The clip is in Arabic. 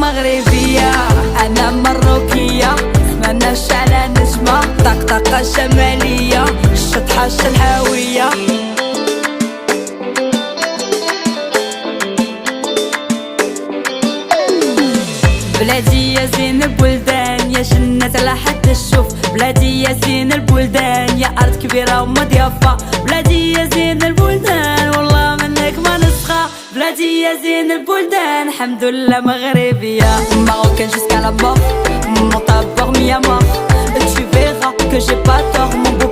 مغربية. أنا مروكية مناش على نجمة، طقطقة شمالية الشطحة الشلحاوية. بلادي يا زين البلدان، يا جنة على حد تشوف. بلادي يا زين البلدان، يا أرض كبيرة ومضيافة. بلادي يا زين البلدان والله منك ما نسخة. بلادي يا زين البلدان الحمد لله مغربية. Marocaine jusqu'à la mort, mon tabord mis à mort. Tu verras que j'ai pas tort, mon beau